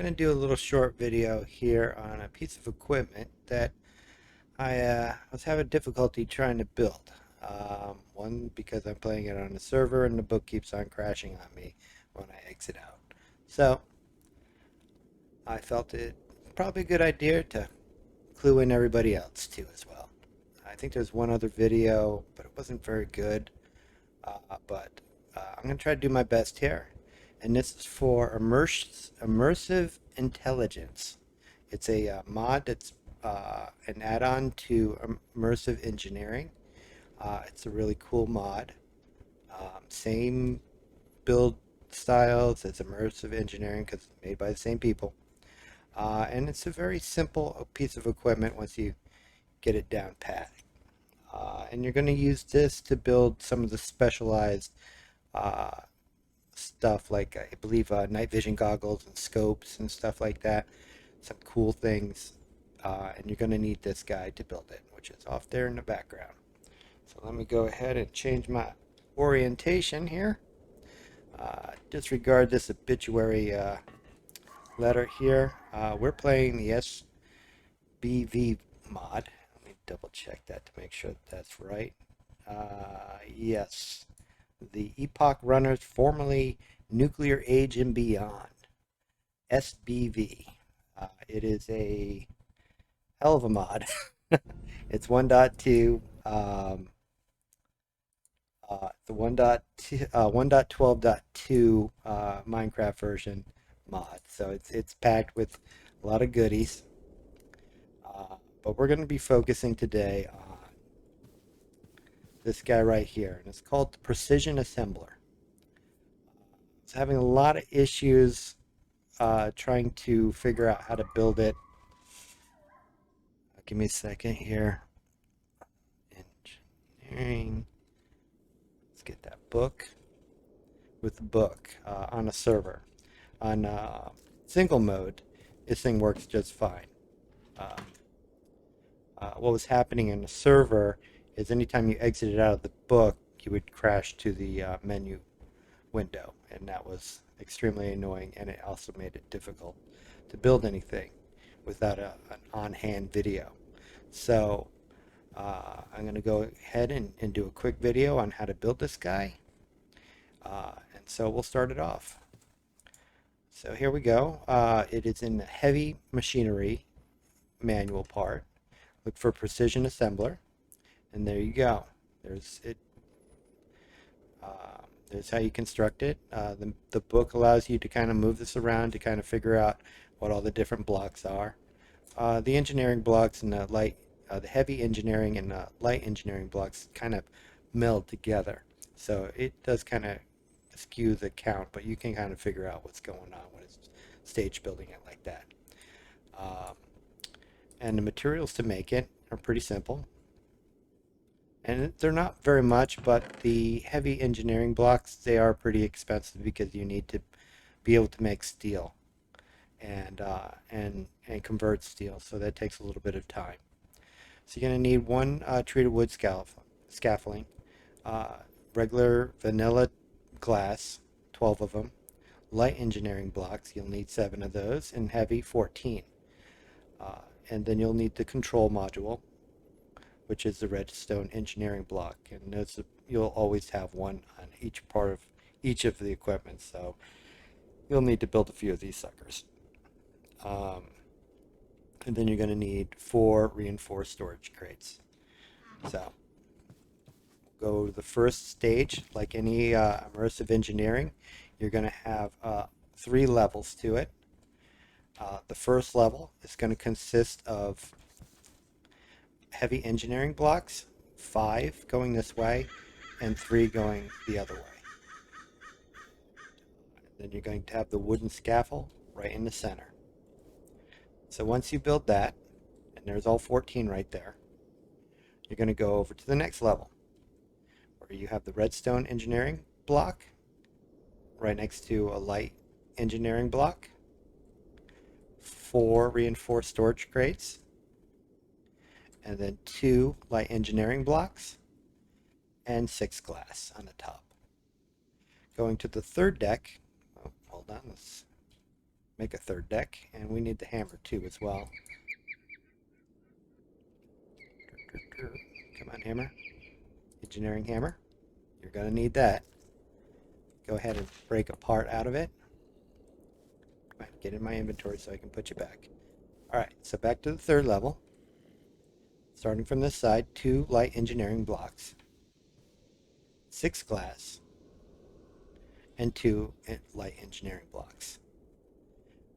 going to do a little short video here on a piece of equipment that I was having difficulty trying to build. One, because I'm playing it on a server and the book keeps on crashing on me when I exit out. So I felt it probably a good idea to clue in everybody else too as well. I think there's one other video, but it wasn't very good. But I'm going to try to do my best here. And this is for Immersive Intelligence. It's a mod that's an add-on to Immersive Engineering. It's a really cool mod. Same build styles as Immersive Engineering because it's made by the same people. And it's a very simple piece of equipment once you get it down pat. And you're going to use this to build some of the specialized stuff like I believe night vision goggles and scopes and stuff like that. Some cool things. And you're going to need this guy to build it, which is off there in the background. So let me go ahead and change my orientation here. Disregard this obituary letter here. We're playing the Sbeev mod. Let me double check that to make sure that's right. Yes. The Epoch Runners, formerly Nuclear Age and Beyond. Sbeev. It is a hell of a mod. It's 1.2. The 1.12.2 Minecraft version mod. So it's packed with a lot of goodies. But we're going to be focusing today on this guy right here, and it's called the Precision Assembler. It's having a lot of issues trying to figure out how to build it. Give me a second here. Engineering. Let's get that book. With the book on a server. On single mode, this thing works just fine. What was happening in the server is anytime you exited out of the book, you would crash to the menu window, and that was extremely annoying, and it also made it difficult to build anything without an on-hand video. So I'm going to go ahead and do a quick video on how to build this guy, and so we'll start it off. So here we go. It is in the heavy machinery manual part. Look for Precision Assembler, and there you go. There's it. There's how you construct it. The book allows you to kind of move this around to kind of figure out what all the different blocks are. The engineering blocks and the heavy engineering and light engineering blocks kind of meld together. So it does kind of skew the count, but you can kind of figure out what's going on when it's stage building it like that. And the materials to make it are pretty simple. And they're not very much, but the heavy engineering blocks, they are pretty expensive because you need to be able to make steel and convert steel. So that takes a little bit of time. So you're going to need one treated wood scaffolding, regular vanilla glass, 12 of them, light engineering blocks, you'll need 7 of those, and heavy 14. And then you'll need the control module, which is the redstone engineering block, and you'll always have one on each part of each of the equipment, so you'll need to build a few of these suckers. And then you're going to need 4 reinforced storage crates. So go to the first stage. Like any immersive engineering, you're going to have 3 levels to it. The first level is going to consist of heavy engineering blocks, 5 going this way and 3 going the other way. Then you're going to have the wooden scaffold right in the center. So once you build that, and there's all 14 right there, you're going to go over to the next level where you have the redstone engineering block right next to a light engineering block, 4 reinforced storage crates, and then 2 light engineering blocks, and 6 glass on the top. Going to the third deck, oh, hold on, let's make a third deck, and we need the hammer too as well. Come on, hammer. Engineering hammer. You're going to need that. Go ahead and break a part out of it. Come on, get in my inventory so I can put you back. Alright, so back to the third level. Starting from this side, 2 light engineering blocks, 6 glass, and 2 light engineering blocks.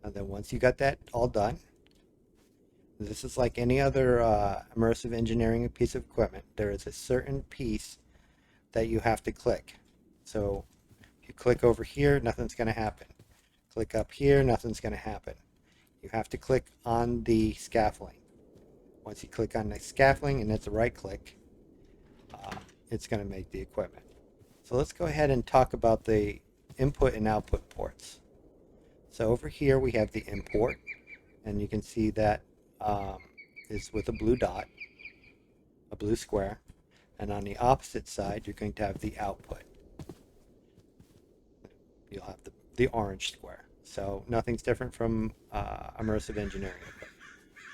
And then once you got that all done, this is like any other immersive engineering piece of equipment. There is a certain piece that you have to click. So if you click over here, nothing's going to happen. Click up here, nothing's going to happen. You have to click on the scaffolding. Once you click on the scaffolding and it's a right click, it's going to make the equipment. So let's go ahead and talk about the input and output ports. So over here we have the import, and you can see that is with a blue dot, a blue square, and on the opposite side you're going to have the output. You'll have the orange square. So nothing's different from immersive engineering.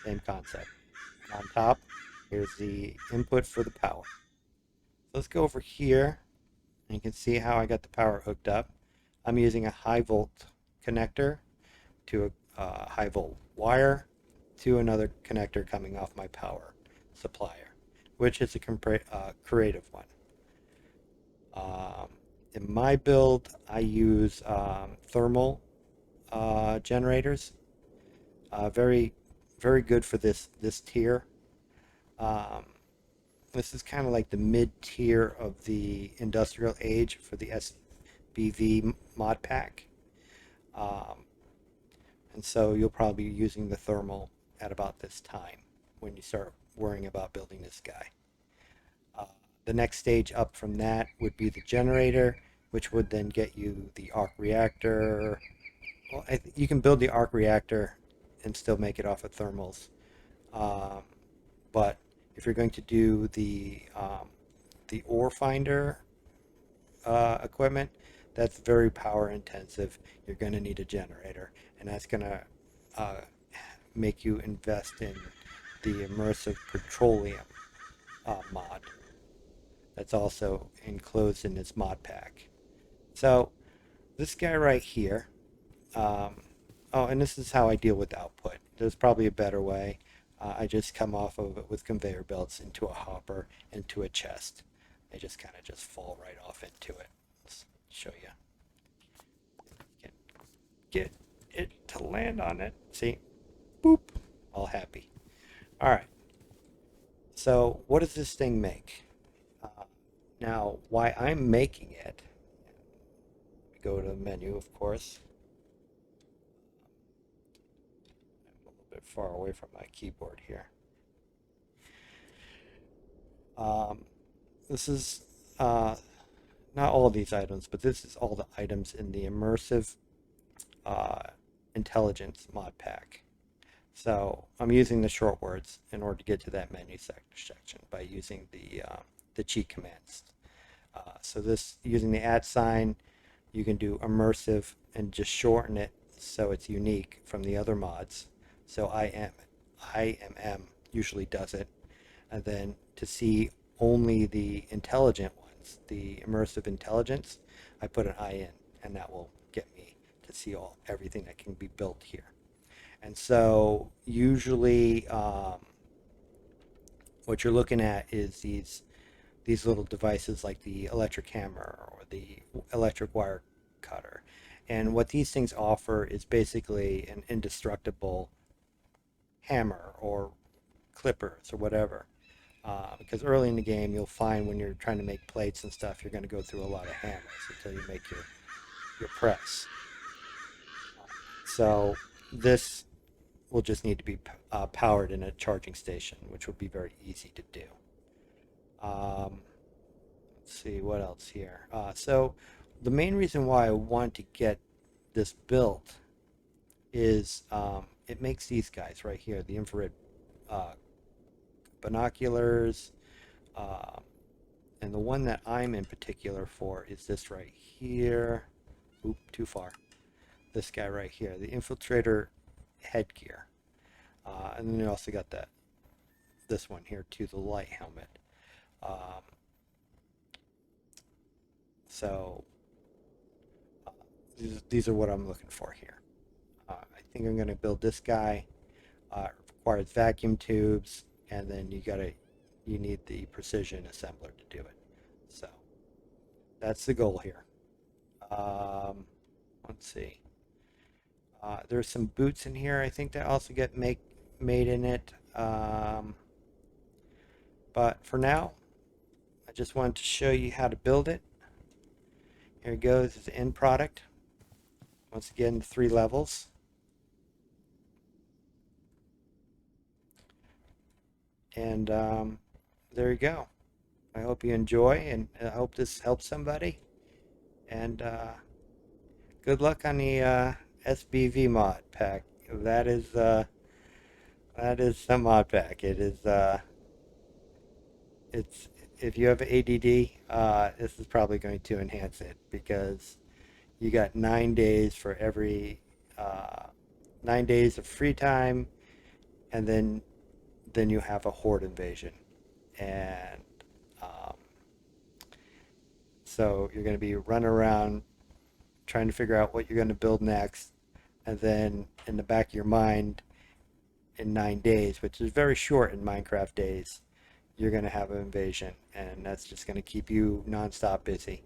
Same concept. And on top, here's the input for the power. So let's go over here, and you can see how I got the power hooked up. I'm using a high volt connector to a high volt wire to another connector coming off my power supplier, which is a creative one. In my build, I use thermal generators. Very, very good for this tier. This is kind of like the mid-tier of the industrial age for the Sbeev mod pack. And so you'll probably be using the thermal at about this time when you start worrying about building this guy. The next stage up from that would be the generator, which would then get you the arc reactor. Well, you can build the arc reactor and still make it off of thermals. But if you're going to do the ore finder equipment, that's very power intensive. You're going to need a generator, and that's going to make you invest in the immersive petroleum mod. That's also enclosed in this mod pack. So this guy right here, oh, and this is how I deal with output. There's probably a better way. I just come off of it with conveyor belts into a hopper, into a chest. They just kind of just fall right off into it. Let's show you. Get it to land on it. See? Boop. All happy. All right. So what does this thing make? Now, why I'm making it, go to the menu, of course. I'm a little bit far away from my keyboard here. This is not all of these items, but this is all the items in the Immersive Intelligence mod pack. So I'm using the short words in order to get to that menu section by using the cheat commands. So this, using the @ sign, you can do immersive and just shorten it so it's unique from the other mods. So IMM usually does it. And then to see only the intelligent ones, the immersive intelligence, I put an I in, and that will get me to see everything that can be built here. And so usually what you're looking at is these little devices like the electric hammer or the electric wire cutter. And what these things offer is basically an indestructible hammer or clippers or whatever. Because early in the game, you'll find when you're trying to make plates and stuff, you're going to go through a lot of hammers until you make your press. So this will just need to be powered in a charging station, which would be very easy to do. Let's see what else here. So the main reason why I want to get this built is it makes these guys right here, the infrared binoculars, and the one that I'm in particular for is this right here. Oop, too far. this guy right here, the infiltrator headgear. And then you also got this one here too, the light helmet. Um, so these are what I'm looking for here. I think I'm going to build this guy. It requires vacuum tubes, and then you need the precision assembler to do it. So that's the goal here. Let's see. There's some boots in here. I think that also get made in it. But for now, I just wanted to show you how to build it. Here it goes. It's the end product. Once again, 3 levels. And there you go. I hope you enjoy, and I hope this helps somebody. And good luck on the SBV mod pack. That is some mod pack. It's if you have ADD, this is probably going to enhance it because you got 9 days for every 9 days of free time, and then you have a horde invasion, and um, so you're going to be running around trying to figure out what you're going to build next, and then in the back of your mind, in 9 days, which is very short in Minecraft days, you're going to have an invasion, and that's just going to keep you nonstop busy.